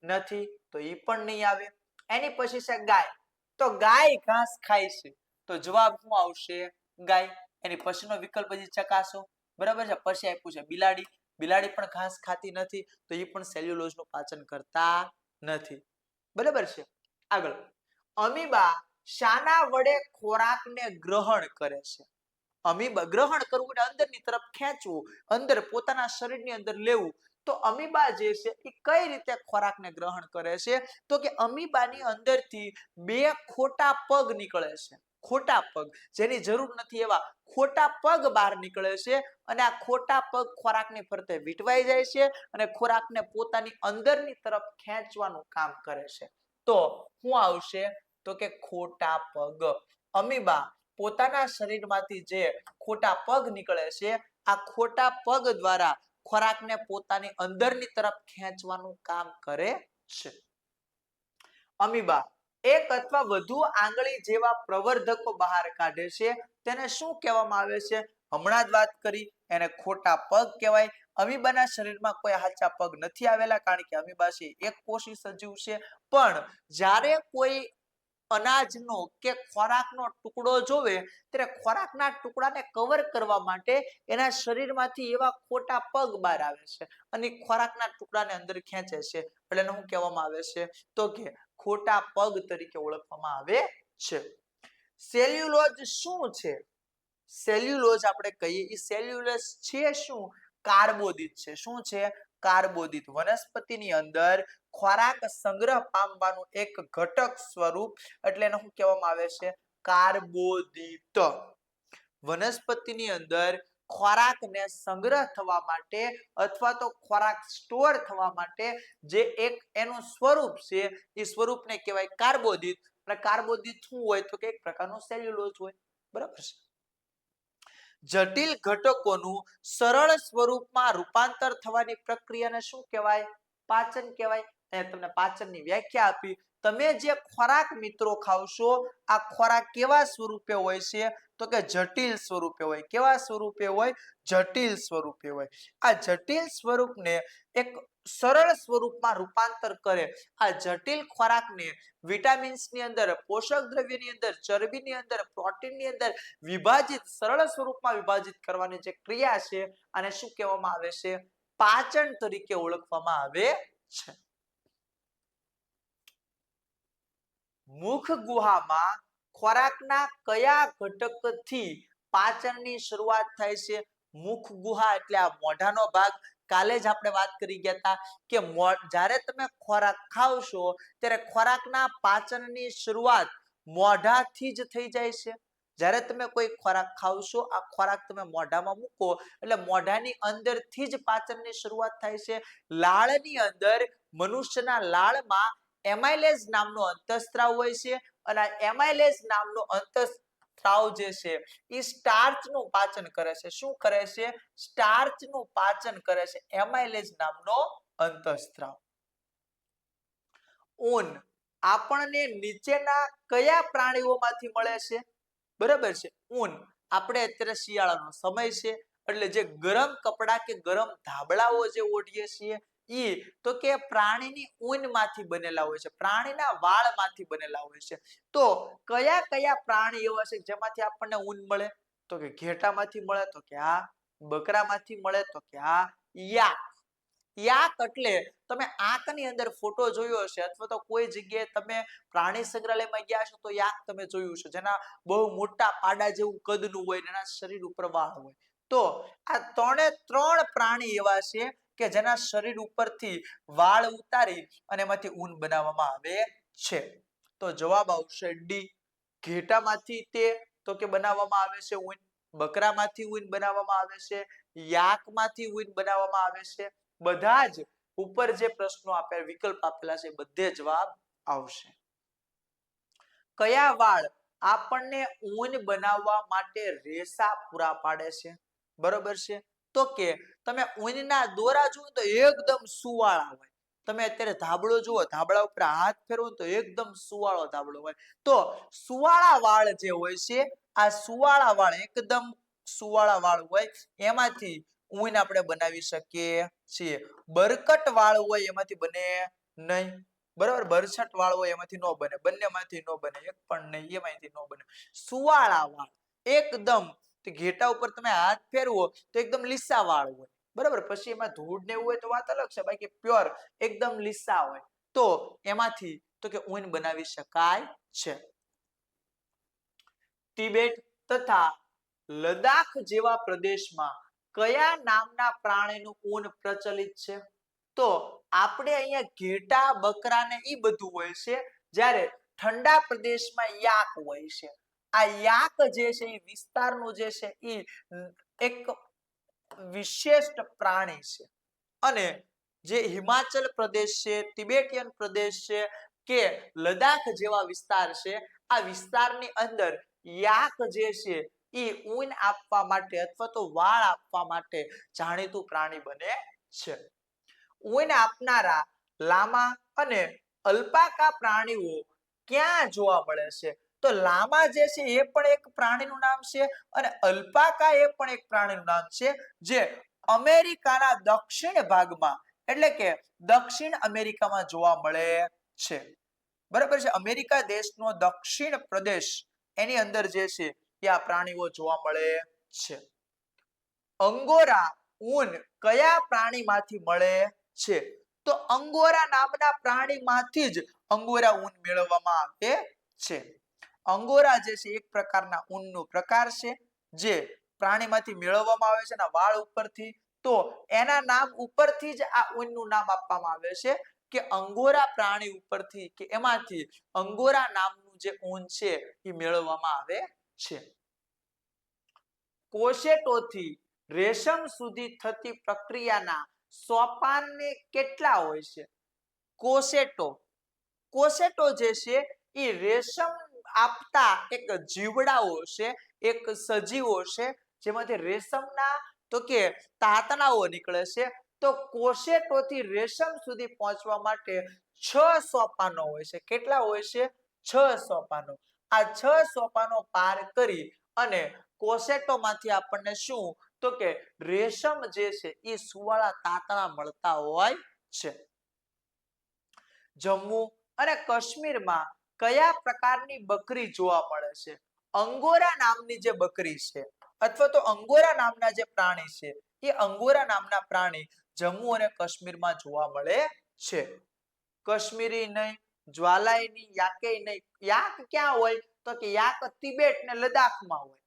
નથી, તો એ પણ નહીં આવે. એની પછી છે ગાય. તો ગાય ઘાસ ખાય છે, તો જવાબ શું આવશે? ગાય. એની પછીનો વિકલ્પ હજી ચકાસો. બરાબર છે. પછી આપ્યું છે બિલાડી. બિલાડી પણ ઘાસ ખાતી નથી, તો એ પણ સેલ્યુલોઝનું પાચન કરતા નથી. બરાબર છે. આગળ, અમીબા શાના વડે ખોરાકને ગ્રહણ કરે છે? અમીબા ગ્રહણ કરવું એટલે અંદરની તરફ ખેંચવું, અંદર પોતાના શરીરની અંદર લેવું. તો અમીબા જે છે એ કઈ રીતે ખોરાકને ગ્રહણ કરે છે? તો કે અમીબાની અંદરથી બે ખોટા પગ નીકળે છે. ખોટા પગ, જેની જરૂર નથી એવા ખોટા પગ બહાર નીકળે છે અને આ ખોટા પગ ખોરાકની ફરતે વીંટવાઈ જાય છે અને ખોરાકને પોતાની અંદરની તરફ ખેંચવાનું કામ કરે છે. તો શું આવશે તો કે ખોટા પગ. અમીબા પોતાના શરીરમાંથી જે ખોટા પગ નીકળે છે આ ખોટા પગ દ્વારા ખોરાકને પોતાની અંદરની તરફ ખેંચવાનું કામ કરે છે. અમીબા એક અથવા વધુ આંગળી જેવા પ્રવર્ધકો બહાર કાઢે છે તેને શું કહેવામાં આવે છે? હમણાં જ વાત કરી એને ખોટા પગ કહેવાય. અમીબાના શરીરમાં કોઈ હાચા પગ નથી આવેલા કારણ કે અમીબા છે એક કોષી સજીવ છે. પણ જ્યારે કોઈ અનાજનો કે ખોરાકનો ટુકડો જોવે ત્યારે ખોરાકના ટુકડાને કવર કરવા માટે એના શરીરમાંથી એવા ખોટા પગ બહાર આવે છે અને ખોરાકના ટુકડાને અંદર ખેંચે છે એટલે એને શું કહેવામાં આવે છે તો કે ખોટા પગ તરીકે ઓળખવામાં આવે છે. સેલ્યુલોઝ શું છે? સેલ્યુલોઝ આપણે કહીએ એ સેલ્યુલોઝ છે શું? કાર્બોદિત છે. શું છે? કાર્બોદિત. વનસ્પતિની અંદર ખોરાક સંગ્રહ પામવાનું એક ઘટક સ્વરૂપ એટલે એને શું કહેવામાં આવે છે? કાર્બોદિત. વનસ્પતિની અંદર ખોરાકને સંગ્રહ થવા માટે અથવા તો ખોરાક સ્ટોર થવા માટે જે એક એનું સ્વરૂપ છે એ સ્વરૂપને કહેવાય કાર્બોદિત. અને કાર્બોદિત શું હોય તો કે એક પ્રકારનું સેલ્યુલોઝ હોય. બરાબર છે. જટિલ ઘટકોનું સરળ સ્વરૂપમાં રૂપાંતર થવાની પ્રક્રિયાને શું કહેવાય? પાચન કહેવાય. અહીંયા તમને પાચનની વ્યાખ્યા આપી. તમે જે ખોરાક મિત્રો ખાવશો આ ખોરાક કેવા સ્વરૂપે હોય છે તો કે જટિલ સ્વરૂપે હોય. કેવા સ્વરૂપે હોય? જટિલ સ્વરૂપે હોય. આ જટિલ સ્વરૂપને એક સરળ સ્વરૂપમાં રૂપાંતર કરે. આ જટિલ ખોરાકને વિટામિન્સની અંદર, પોષક દ્રવ્યની અંદર, ચરબીની અંદર, પ્રોટીનની અંદર વિભાજિત સરળ સ્વરૂપમાં વિભાજિત કરવાની જે ક્રિયા છે આને શું કહેવામાં આવે છે? પાચન તરીકે ઓળખવામાં આવે છે. મુખ ગુહામાં ખોરાકના કયા ઘટકથી પાચનની શરૂઆત થાય છે? મુખ ગુહા એટલે આ મોઢાનો ભાગ. કાલે જ આપણે વાત કરી ગયા હતા કે જ્યારે તમે ખોરાક ખાવશો ત્યારે ખોરાકના પાચનની શરૂઆત મોઢાથી જ થઈ જાય છે. જ્યારે તમે કોઈ ખોરાક ખાવશો આ ખોરાક તમે મોઢામાં મૂકો એટલે મોઢાની અંદરથી જ પાચનની શરૂઆત થાય છે. લાળની અંદર મનુષ્યના લાળમાં એમાઇલેઝ નામનો અંતઃસ્ત્રાવ હોય છે અને આ એમાઇલેઝ નામનો અંતઃસ્ત્રાવ જે છે એ સ્ટાર્ચનું પાચન કરે છે. શું કરે છે? સ્ટાર્ચનું પાચન કરે છે. એમાઇલેઝ નામનો અંતઃસ્ત્રાવ. ઊન આપણને નીચેના કયા પ્રાણીઓમાંથી મળે છે? બરાબર છે. ઊન આપણે અત્યારે શિયાળાનો સમય છે એટલે જે ગરમ કપડા કે ગરમ ધાબળાઓ જે ઓઢીએ છીએ ઈ તો કે પ્રાણીની ઊનમાંથી બનેલા હોય છે. પ્રાણીના વાળમાંથી બનેલા હોય છે. તો કયા કયા પ્રાણી એવા છે જેમાંથી આપણને ઊન મળે? તો કે ઘેટામાંથી મળે તો કે આ, બકરામાંથી મળે તો કે આ, યાક. યાક એટલે તમે આંખની અંદર ફોટો જોયો હશે અથવા તો કોઈ જગ્યાએ તમે પ્રાણી સંગ્રહાલયમાં ગયા છો તો યાક તમે જોયું છે જેના બહુ મોટા પાડા જેવું કદનું હોય અને એના શરીર ઉપર વાળ હોય. તો આ ત્રણે ત્રણ પ્રાણી એવા છે કે જેના શરીર ઉપરથી વાળ ઉતારી અને એમાંથી ઊન બનાવવામાં આવે છે. તો જવાબ આવશે ડી. ઘેટામાંથી તે તો કે બનાવવામાં આવે છે ઊન, બકરામાંથી ઊન બનાવવામાં આવે છે, યાકમાંથી ઊન બનાવવામાં આવે છે. બધા જ ઉપર જે પ્રશ્નો આપેલા વિકલ્પ આપેલા છે બધે જવાબ આવશે. કયા વાળ આપણને ઊન બનાવવા માટે રેસા પૂરા પાડે છે? બરોબર છે. તો કે તમે ઊનના દોરા જુઓ તો એકદમ સુવાળા હોય. તમે અત્યારે ધાબળો જુઓ, ધાબળા ઉપર હાથ ફેરવો તો એકદમ સુવાળો ધાબળો હોય. તો સુવાળા વાળ જે હોય છે આ સુવાળા વાળ એકદમ સુવાળા વાળ હોય એમાંથી ઊન આપણે બનાવી શકીએ છીએ. બરકટ વાળ હોય એમાંથી બને નહીં. બરાબર, બરછટ વાળ હોય એમાંથી નો બને, બંનેમાંથી નો બને, એક પણ નહીં એમાંથી નો બને. સુવાળા વાળ એકદમ ઘેટા ઉપર તમે હાથ ફેરવો તો એકદમ લીસા વાળ હોય. બરાબર, પછી એમાં ધૂળ ને એવું હોય તો વાત અલગ છે, બાકી પ્યોર એકદમ લીસા હોય. તો એમાંથી તો કે ઊન બનાવી શકાય છે. તિબેટ તથા લદ્દાખ જેવા પ્રદેશમાં કયા નામના પ્રાણીનું ઊન પ્રચલિત છે? તો આપણે અહીંયા ઘેટા, બકરા ને ઈ બધું હોય છે, જ્યારે ઠંડા પ્રદેશમાં યાક હોય છે. આ યાક જે છે એ વિસ્તારનું જે છે એ એક વિશિષ્ટ પ્રાણી છે અને જે હિમાચલ પ્રદેશ છે, તિબેટિયન પ્રદેશ છે કે લદાખ જેવા વિસ્તાર છે આ વિસ્તારની અંદર યાક જે છે એ ઊન આપવા માટે અથવા તો વાળ આપવા માટે જાણીતું પ્રાણી બને છે. ઊન આપનારા લામા અને અલ્પાકા પ્રાણીઓ ક્યાં જોવા મળે છે? તો લામા જે છે એ પણ એક પ્રાણીનું નામ છે અને અલ્પાકા એ પણ એક પ્રાણીનું નામ છે જે અમેરિકાના દક્ષિણ ભાગમાં એટલે કે દક્ષિણ અમેરિકામાં જોવા મળે છે. બરાબર છે. અમેરિકા દેશનો દક્ષિણ પ્રદેશ એની અંદર જે છે એ આ પ્રાણીઓ જોવા મળે છે. અંગોરા ઊન કયા પ્રાણીમાંથી મળે છે? તો અંગોરા નામના પ્રાણીમાંથી જ અંગોરા ઊન મેળવવામાં આવે છે. અંગોરા જે છે એક પ્રકારના ઊનનો પ્રકાર છે જે પ્રાણીમાંથી મેળવવામાં આવે છે એના વાળ ઉપરથી. તો એના નામ ઉપરથી જ આ ઊનનું નામ આપવામાં આવે છે કે અંગોરા પ્રાણી ઉપરથી કે એમાંથી અંગોરા નામનું જે ઊન છે એ મેળવવામાં આવે છે. કોશેટોથી રેશમ સુધી થતી પ્રક્રિયાના સોપાનને કેટલા હોય છે? કોશેટો જે છે એ રેશમ આપતા એક જીવડાઓ છે એક સજીવો છે જેમાંથી રેશમના તો કે તાતણાઓ નીકળે છે. તો કોશેટોથી રેશમ સુધી પહોંચવા માટે 6 સોપાનો હોય છે. કેટલા હોય છે? 6 સોપાનો. આ 6 સોપાનો પાર કરી અને કોશેટોમાંથી આપણને શું તો કે રેશમ જે છે એ સુવાળા તાતણા મળતા હોય છે. જમ્મુ અને કાશ્મીરમાં કયા પ્રકારની બકરી જોવા મળે છે? અંગોરા નામની જે બકરી છે અથવા તો અંગોરા નામના જે પ્રાણી છે એ અંગોરા નામના પ્રાણી જમ્મુ અને કાશ્મીરમાં જોવા મળે છે. કાશ્મીરી નહીં, જ્વાલાઈ નહીં, યાકે નહીં. યાક ક્યાં હોય તો કે યાક તિબેટ ને લદ્દાખમાં હોય.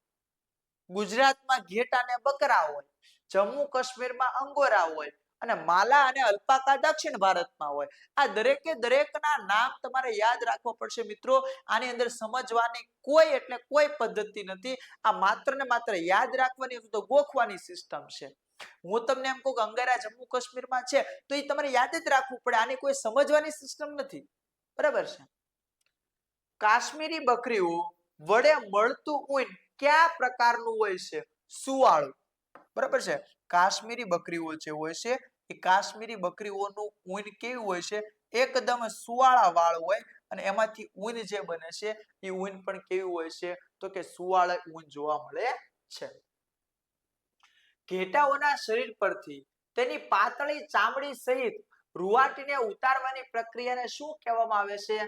ગુજરાતમાં ઘેટા ને બકરા હોય. જમ્મુ કાશ્મીરમાં અંગોરા હોય અને માલા અને અલ્પાકા દક્ષિણ ભારતમાં હોય. આ દરેકે દરેકના નામ તમારે યાદ રાખવા પડશે મિત્રો. આની અંદર સમજવાની કોઈ એટલે કોઈ પદ્ધતિ નથી. આ માત્ર ને માત્ર યાદ રાખવાની તો ગોખવાની સિસ્ટમ છે. હું તમને એમ કહું કે અંગોરા જમ્મુ કાશ્મીરમાં છે તો એ તમારે યાદ જ રાખવું પડે. આની કોઈ સમજવાની સિસ્ટમ નથી. બરાબર છે. કાશ્મીરી બકરીઓ વડે મળતું ઊન કયા પ્રકારનું હોય છે? સુવાળું. બરાબર છે. કાશ્મીરી બકરીઓ જે હોય છે એ કાશ્મીરી બકરીઓનું ઊન કેવું હોય છે? એકદમ સુવાળા વાળ હોય અને એમાંથી ઊન જે બને છે એ ઊન પણ કેવું હોય છે તો કે સુવાળા ઊન જોવા મળે છે. ઘેટાઓના શરીર પરથી તેની પાતળી ચામડી સહિત રૂવાટીને ઉતારવાની પ્રક્રિયાને શું કહેવામાં આવે છે?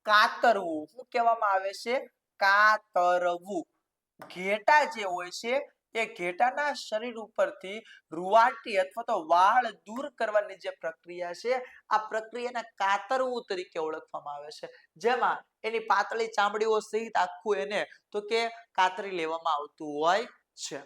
કાતરવું. શું કહેવામાં આવે છે? કાતરવું. ઘેટા જે હોય છે એ ઘેટાના શરીર ઉપરથી રૂવાટી અથવા તો વાળ દૂર કરવાની જે પ્રક્રિયા છે આ પ્રક્રિયાને કાતરવું તરીકે ઓળખવામાં આવે છે. જેમાં એની પાતળી ચામડીઓ સહિત આખું એને તો કે કાતરી લેવામાં આવતું હોય છે.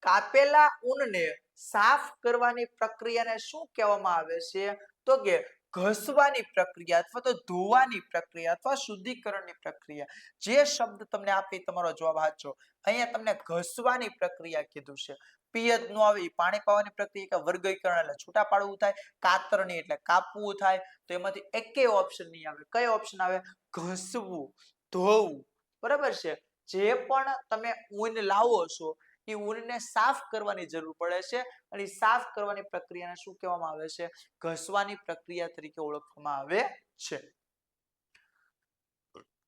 કાપેલા ઊનને સાફ કરવાની પ્રક્રિયાને શું કહેવામાં આવે છે તો કે ઘસવાની પ્રક્રિયા અથવા તો ધોવાની પ્રક્રિયા અથવા શુદ્ધિકરણની પ્રક્રિયા. જે શબ્દ તમને આપી તમારો જવાબ સાચો. અહીંયા તમને ઘસવાની પ્રક્રિયા કીધું છે. પિયત નો આવે પાણી પાવાની પ્રક્રિયા કે વર્ગીકરણ એટલે છૂટા પાડવું થાય, કાતરણી એટલે કાપવું થાય. તો એમાંથી એકેય ઓપ્શન નહીં આવે. કયો ઓપ્શન આવે? ઘસવું, ધોવું. બરાબર છે. જે પણ તમે ઊન લાવો છો એ ઊનને સાફ કરવાની જરૂર પડે છે અને સાફ કરવાની પ્રક્રિયાને શું કહેવામાં આવે છે? ઘસવાની પ્રક્રિયા તરીકે ઓળખવામાં આવે છે.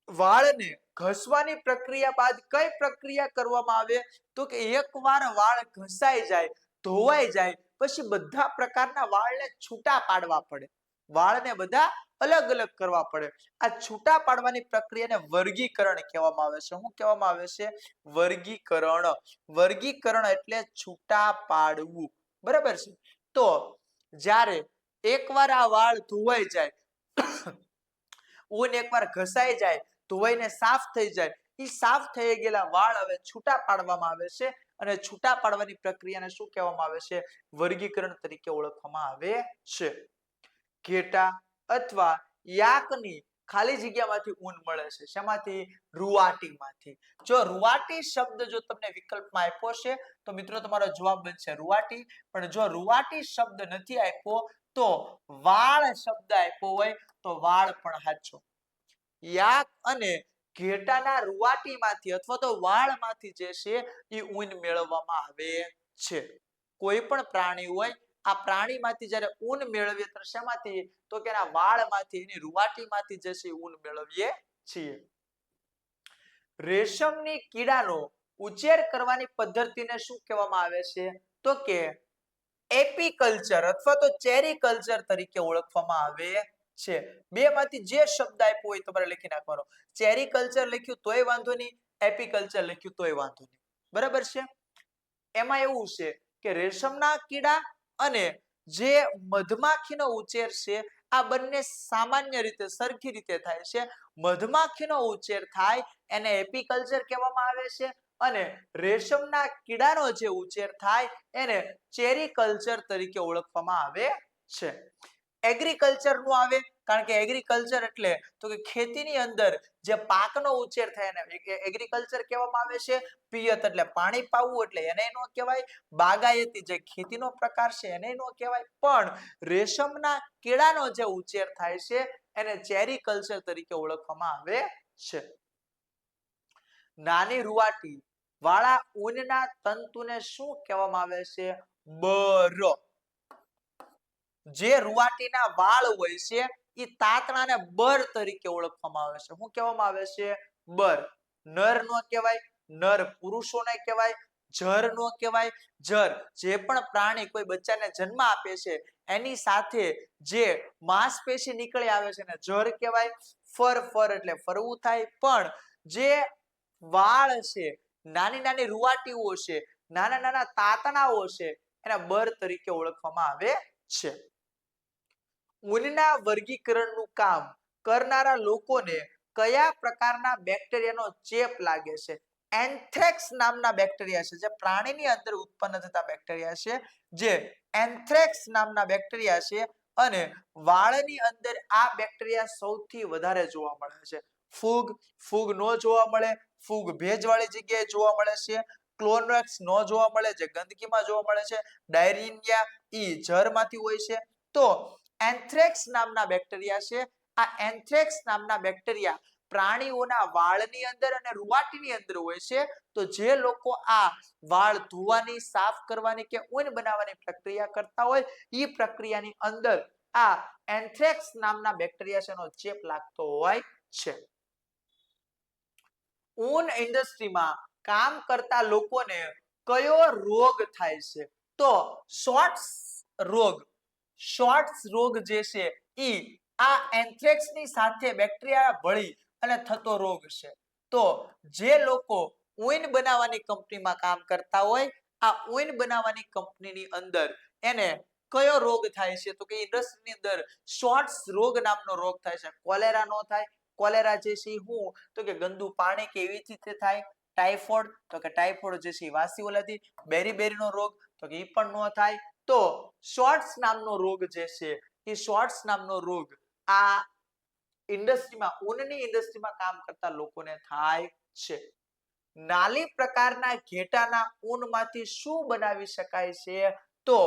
વાળને ઘસવાની પ્રક્રિયા બાદ કઈ પ્રક્રિયા કરવામાં આવે તો કે એકવાર વાળ ઘસાઈ જાય, ધોવાઈ જાય પછી બધા પ્રકારના વાળને છૂટા પાડવા પડે. વાળને બધા અલગ અલગ કરવા પડે. આ છૂટા પાડવાની પ્રક્રિયાને વર્ગીકરણ કહેવામાં આવે છે. શું કહેવામાં આવે છે? વર્ગીકરણ. વર્ગીકરણ એટલે છૂટા પાડવું. બરાબર છે. તો જ્યારે એકવાર આ વાળ ધોવાઈ જાય, ઊન એકવાર ઘસાઈ જાય, ધોવાઈને સાફ થઈ જાય, એ સાફ થઈ ગયેલા વાળ હવે છૂટા પાડવામાં આવે છે અને છૂટા પાડવાની પ્રક્રિયાને શું કહેવામાં આવે છે? વર્ગીકરણ તરીકે ઓળખવામાં આવે છે. ઘેટા અથવા યાકની ખાલી જગ્યામાંથી ઊન મળે છે. શેમાંથી? રૂવાટીમાંથી. જો રૂવાટી શબ્દ જો તમને વિકલ્પમાં આપ્યો છે તો મિત્રો તમારો જવાબ બનશે રૂવાટી. પણ જો રૂવાટી શબ્દ નથી આપ્યો તો વાળ શબ્દ આપ્યો હોય તો વાળ પણ સાચો. યાક અને ઘેટાના રૂવાટીમાંથી અથવા તો વાળમાંથી જે છે એ ઊન મેળવવામાં આવે છે. કોઈ પણ પ્રાણી હોય આ પ્રાણીમાંથી જ્યારે ઊન મેળવીએ તો શેમાંથી? તો કે એના વાળમાંથી, એની રૂવાટીમાંથી જે છે ઊન મેળવીએ છીએ. રેશમની કીડાનો ઉછેર કરવાની પદ્ધતિને શું કહેવામાં આવે છે? તો કે એપીકલ્ચર અથવા તો ચેરીકલ્ચર તરીકે ઓળખવામાં આવે છે. બે માંથી જે શબ્દ આપ્યો હોય તમારે લખી નાખવાનો. ચેરીકલ્ચર લખ્યું તોય વાંધો નહીં, એપીકલ્ચર લખ્યું તોય વાંધો નહીં. બરાબર છે? એમાં એવું છે કે રેશમના કીડા અને જે મધમાખીનો ઉછેર છે આ બંને સામાન્ય રીતે સરખી રીતે થાય છે. મધમાખીનો ઉછેર થાય એને એપીકલ્ચર કહેવામાં આવે છે અને રેશમના કીડાનો જે ઉછેર થાય એને ચેરીકલ્ચર તરીકે ઓળખવામાં આવે છે. એગ્રીકલ્ચર નું આવે કારણ કે એગ્રીકલ્ચર એટલે તો કે ખેતીની અંદર જે પાકનો ઉછેર થાય એને એગ્રીકલ્ચર કહેવામાં આવે છે. પિયત એટલે પાણી પાવું એટલે એને નો કહેવાય. બાગાયતી જે ખેતીનો પ્રકાર છે એને નો કહેવાય. પણ રેશમના કીડાનો જે ઉછેર થાય છે એને ચેરીકલ્ચર તરીકે ઓળખવામાં આવે છે. નાની રૂવાટી વાળા ઊનના તંતુને શું કહેવામાં આવે છે? બર. જે રૂવાટીના વાળ હોય છે એ તાતણાને બર તરીકે ઓળખવામાં આવે છે. શું કહેવામાં આવે છે? બર. નર નો કહેવાય, નર પુરુષોને કહેવાય, જર નો કહેવાય. જર જે પણ પ્રાણી કોઈ બચ્ચાને જન્મ આપે છે એની સાથે જે માંસપેશી નીકળી આવે છે ને જર કહેવાય. ફર, ફર એટલે ફરવું થાય. પણ જે વાળ છે, નાની નાની રૂવાટીઓ છે, નાના નાના તાતણાઓ છે એના બર તરીકે ઓળખવામાં આવે છે. ઊનના વર્ગીકરણનું કામ કરનારા લોકોને કયા પ્રકારના બેક્ટેરિયાનો ચેપ લાગે છે? એન્થ્રેક્સ નામના બેક્ટેરિયા છે જે પ્રાણીની અંદર ઉત્પન્ન થતા બેક્ટેરિયા છે. જે એન્થ્રેક્સ નામના બેક્ટેરિયા છે અને વાળની અંદર આ બેક્ટેરિયા સૌથી વધારે જોવા મળે છે. ફૂગ નો જોવા મળે. ફૂગ ભેજવાળી જગ્યાએ જોવા મળે છે. ક્લોરોક્સ નો જોવા મળે જે ગંદકીમાં જોવા મળે છે. ડાયરિયા ઈ જરમાંથી હોય છે. તો એન્થ્રેક્સ નામના બેક્ટેરિયા છે. આ એન્થ્રેક્સ નામના બેક્ટેરિયા પ્રાણીઓના વાળની અંદર અને રૂવાટીની અંદર હોય છે. તો જે લોકો આ વાળ ધોવાની, સાફ કરવાની કે ઊન બનાવવાની પ્રક્રિયા કરતા હોય એ પ્રક્રિયાની અંદર આ એન્થ્રેક્સ નામના બેક્ટેરિયા છે એનો ચેપ લાગતો હોય છે. ઊન ઇન્ડસ્ટ્રીમાં કામ કરતા લોકોને કયો રોગ થાય છે? તો શોર્ટ્સ રોગ. શોર્ટ્સ રોગ જે છે ઈ આ એન્થ્રેક્સની સાથે બેક્ટેરિયા ભળી અને થતો રોગ છે. તો જે લોકો ઊન બનાવવાની કંપનીમાં કામ કરતા હોય આ ઊન બનાવવાની કંપનીની અંદર એને કયો રોગ થાય છે? તો કે ઇન્ડસ્ટ્રીની અંદર શોર્ટ્સ રોગ નામનો રોગ થાય છે. કોલેરા નો થાય. કોલેરા જે છે હું તો કે ગંદુ પાણી કે એવી રીતે થાય. ટાઇફોઇડ તો કે ટાઇફોઇડ જે છે વાસી ઓલાથી. બેરીનો રોગ તો કે ઈ પણ નો થાય. તો શોર્ટ્સ નામનો રોગ જે છે એ શોર્ટ્સ નામનો રોગ આ ઇન્ડસ્ટ્રીમાં ઊનની ઇન્ડસ્ટ્રીમાં કામ કરતા લોકોને થાય છે. નાલી પ્રકારના ઘેટાના ઊનમાંથી શું બનાવી શકાય છે? તો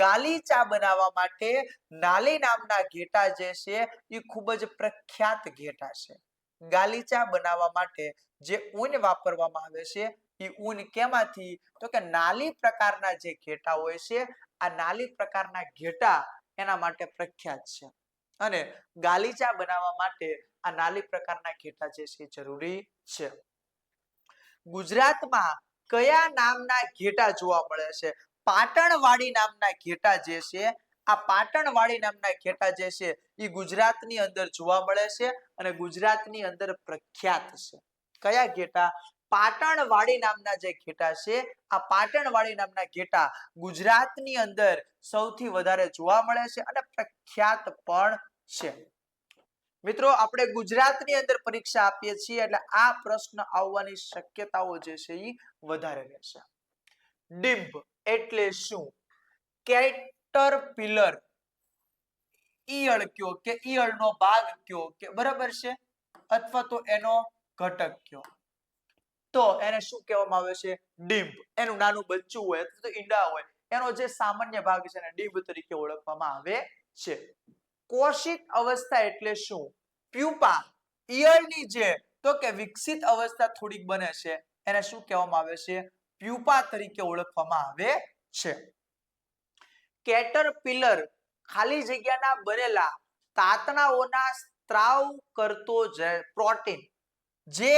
ગાલીચા બનાવવા માટે નાલી નામના ઘેટા જે છે એ ખૂબ જ પ્રખ્યાત ઘેટા છે. ગાલીચા બનાવવા માટે જે ઊન વાપરવામાં આવે છે એ ઊન કેમાંથી? તો કે નાલી પ્રકારના જે ઘેટા હોય છે આ નાલી પ્રકારના ઘેટા એના માટે પ્રખ્યાત છે. અને ગાલીચા બનાવવા માટે આ નાલી પ્રકારના ઘેટા જે છે જરૂરી છે. ગુજરાતમાં કયા નામના ઘેટા જોવા મળે છે? પાટણવાડી નામના ઘેટા જે છે આ પાટણવાડી નામના ઘેટા જે છે એ ગુજરાતની અંદર જોવા મળે છે અને ગુજરાતની અંદર પ્રખ્યાત છે. કયા ઘેટા? પાટણવાડી નામના જે ઘેટા છે આ પાટણવાડી નામના ઘેટા ગુજરાતની અંદર સૌથી વધારે જોવા મળે છે અને પ્રખ્યાત પણ છે. મિત્રો આપણે ગુજરાતની અંદર પરીક્ષા આપીએ છીએ એટલે આ પ્રશ્ન આવવાની શક્યતાઓ જે છે એ વધારે રહેશે. ડિમ્બ એટલે શું? કેટરપિલર ઈયળ કયો કે ઈયળનો ભાગ કયો કે બરાબર છે અથવા તો એનો ઘટક કયો તો એને શું કહેવામાં આવે છે ડિંભ એનું નાનું બચ્ચું હોય અથવા તો ઈંડા હોય એનો જે સામાન્ય ભાગ છે એને ડિંભ તરીકે ઓળખવામાં આવે છે કોશિક અવસ્થા એટલે શું પ્યુપા ઈયળની જે તો કે વિકસિત અવસ્થા થોડીક બને છે એને શું કહેવામાં આવે છે પ્યુપા તરીકે ઓળખવામાં આવે છે કેટરપિલર ખાલી જગ્યાના બનેલા તાતણાઓના સ્ત્રાવ કરતો જે પ્રોટીન જે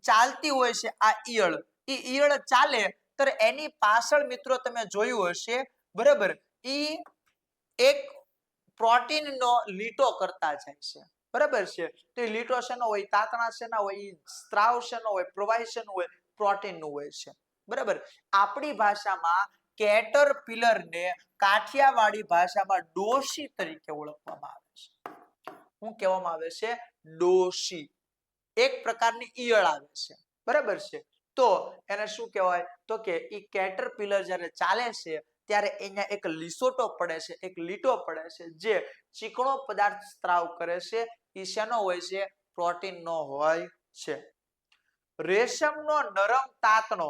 ચાલતી હોય છે આ ઈયળ ચાલે તો એની પાછળ મિત્રો તમે જોયું હશે બરાબર ઈ એક પ્રોટીનનો લીટો કરતા જાય છે બરાબર છે તો એ લીટો શેનો હોય તાતણા શેના હોય ઈ સ્ત્રાવ શેનો હોય પ્રવાહી શેનું હોય પ્રોટીનનું હોય છે બરાબર આપણી ભાષામાં કેટરપિલર ને કાઠિયાવાડી ભાષામાં ડોશી તરીકે ઓળખવામાં આવે છે શું કહેવામાં આવે છે ડોશી એક પ્રકારની ઈયળ આવે છે બરાબર છે તો એને શું કહેવાય તો કે ઈ કેટરપિલર જ્યારે ચાલે છે ત્યારે અહીંયા એક લીસોટો પડે છે એક લીટો પડે છે જે ચીકણો પદાર્થ સ્ત્રાવ કરે છે ઈ શેનો હોય છે પ્રોટીનનો હોય છે રેશમનો નરમ તાતણો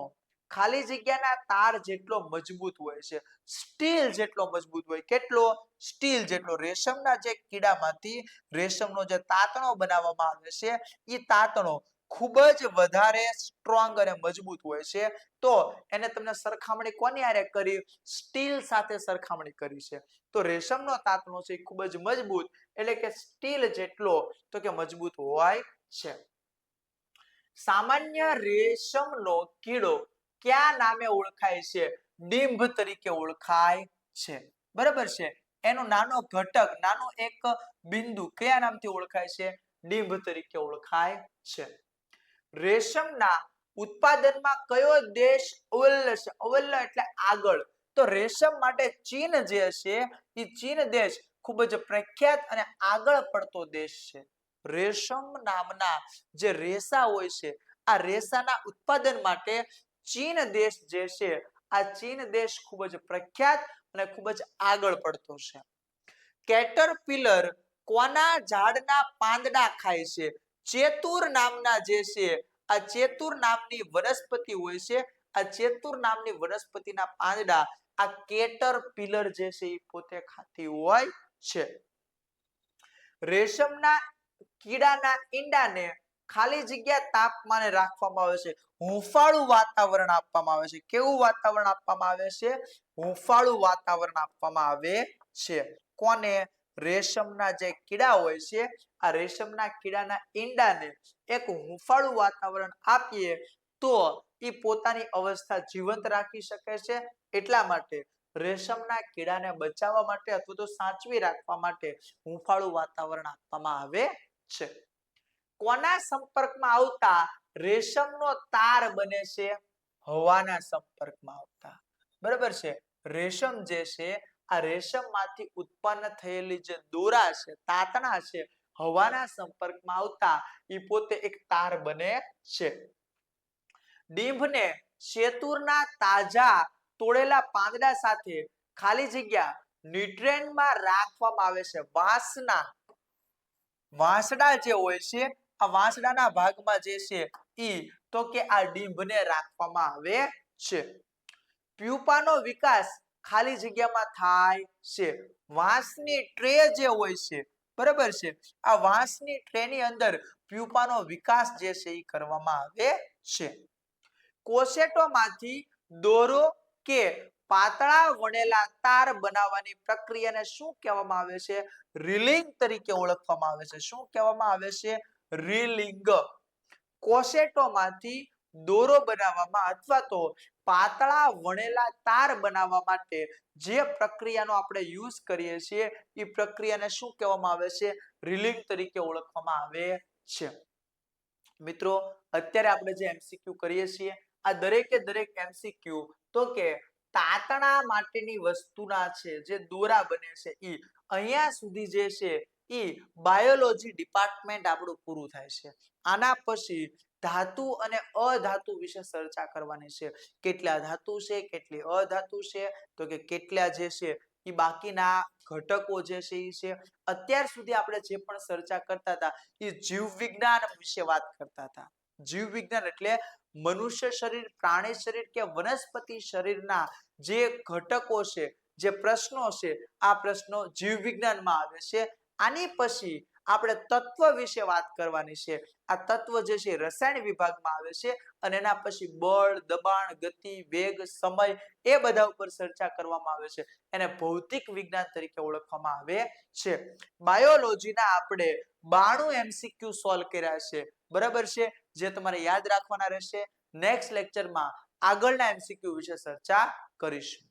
ખાલી જગ્યાના તાર જેટલો મજબૂત હોય છે સ્ટીલ જેટલો મજબૂત હોય કેટલો સ્ટીલ જેટલો રેશમના જે કીડામાંથી રેશમનો જે તાતણો બનાવવામાં આવે છે એ તાતણો ખૂબ જ વધારે સ્ટ્રોંગ અને મજબૂત હોય છે તો એને તમને સરખામણી કોની હારે કરી સ્ટીલ સાથે સરખામણી કરી છે તો રેશમનો તાતણો છે ખૂબ જ મજબૂત એટલે કે સ્ટીલ જેટલો તો કે મજબૂત હોય છે સામાન્ય રેશમનો કીડો કયા નામે ઓળખાય છે ડિંભ તરીકે ઓળખાય છે બરાબર છે એનો નાનો ઘટક નાનો એક બિંદુ કયા નામથી ઓળખાય છે ડિંભ તરીકે ઓળખાય છે રેશમના ઉત્પાદનમાં કયો દેશ અવ્વલ છે અવ્વલ એટલે આગળ તો રેશમ માટે ચીન જે છે એ ચીન દેશ ખૂબ જ પ્રખ્યાત અને આગળ પડતો દેશ છે રેશમ નામના જે રેસા હોય છે આ રેસાના ઉત્પાદન માટે ચીન દેશ જે છે આ ચીન દેશ ખૂબ જ પ્રખ્યાત અને ખૂબ જ આગળ પડતો છે કેટરપિલર કોના ઝાડના પાંદડા ખાય છે ચેતુર નામના જે છે આ ચેતુર નામની વનસ્પતિ હોય છે આ ચેતુર નામની વનસ્પતિના પાંદડા આ કેટરપિલર જે છે એ પોતે ખાતી હોય છે રેશમના કીડાના ઈંડાને ખાલી જગ્યા તાપમાને રાખવામાં આવે છે હુંફાળું વાતાવરણ આપવામાં આવે છે કેવું વાતાવરણ આપવામાં આવે છે હુંફાળું વાતાવરણ આપવામાં આવે છે કોને રેશમના જે કીડા હોય છે આ રેશમના કીડાના ઈંડાને એક હુંફાળું વાતાવરણ આપીએ તો એ પોતાની અવસ્થા જીવંત રાખી શકે છે એટલા માટે રેશમના કીડાને બચાવવા માટે અથવા તો સાચવી રાખવા માટે હુંફાળું વાતાવરણ આપવામાં આવે છે કોના સંપર્કમાં આવતા રેશમનો તાર બને છે હવાના સંપર્કમાં આવતા બરાબર છે રેશમ જે છે આ રેશમમાંથી ઉત્પન્ન થયેલી જે દોરા છે તાતણા છે હવાના સંપર્કમાં આવતા એ પોતે એક તાર બને છે ડીંભને શેતુરના તાજા તોડેલા પાંદડા સાથે ખાલી જગ્યા ન્યુટ્રેન્ટમાં રાખવામાં આવે છે વાંસડા જે હોય છે આ વાંસડાના ભાગમાં જે છે ઈ તો કે આ ડીંભને રાખવામાં આવે છે પ્યુપાનો વિકાસ ખાલી જગ્યામાં થાય છે વાંસની ટ્રે જે હોય છે બરાબર છે આ વાંસની ટ્રેની અંદર પ્યુપાનો વિકાસ જે છે એ કરવામાં આવે છે કોશેટોમાંથી દોરો કે પાતળા વણેલા તાર બનાવવાની પ્રક્રિયાને શું કહેવામાં આવે છે રીલિંગ તરીકે ઓળખવામાં આવે છે શું કહેવામાં આવે છે રીલિંગ કોશેટોમાંથી દોરો બનાવવામાં અથવા તો પાતળા વણેલા તાર બનાવવા માટે જે પ્રક્રિયાનો આપણે યુઝ કરીએ છીએ એ પ્રક્રિયાને શું કહેવામાં આવે છે રીલિંગ તરીકે ઓળખવામાં આવે છે મિત્રો અત્યારે આપણે જે એમસીક્યુ કરીએ છીએ આ દરેકે દરેક એમસીક્યુ તો કે તાતણા માટેની વસ્તુના છે જે દોરા બને છે ઈ અહીંયા સુધી જે છે ઈ બાયોલોજી ડિપાર્ટમેન્ટ આપણું પૂરું થાય છે આના પછી ધાતુ અને અધાતુ વિશે ચર્ચા કરવાની છે કેટલા ધાતુ છે કેટલી અધાતુ છે તો કે કેટલા જે છે એ બાકીના ઘટકો જે છે એ છે. અત્યાર સુધી આપણે જે પણ ચર્ચા કરતા હતા એ જીવ વિજ્ઞાન વિશે વાત કરતા હતા. જીવ વિજ્ઞાન એટલે મનુષ્ય શરીર, પ્રાણી શરીર કે વનસ્પતિ શરીરના જે ઘટકો છે, જે પ્રશ્નો છે, આ પ્રશ્નો જીવ વિજ્ઞાનમાં આવે છે. આની પછી આપણે તત્વ વિશે વાત કરવાની છે. આ તત્વ જે છે રસાયણ વિભાગમાં આવે છે અને એના પછી બળ, દબાણ, ગતિ, વેગ, સમય એ બધા ઉપર ચર્ચા કરવામાં આવે છે. એને ભૌતિક વિજ્ઞાન તરીકે ઓળખવામાં આવે છે. બાયોલોજીના આપણે 92 MCQ સોલ્વ કર્યા છે. બરાબર છે, જે તમારે યાદ રાખવાના રહેશે. નેક્સ્ટ લેક્ચરમાં આગળના MCQ વિશે ચર્ચા કરીશું.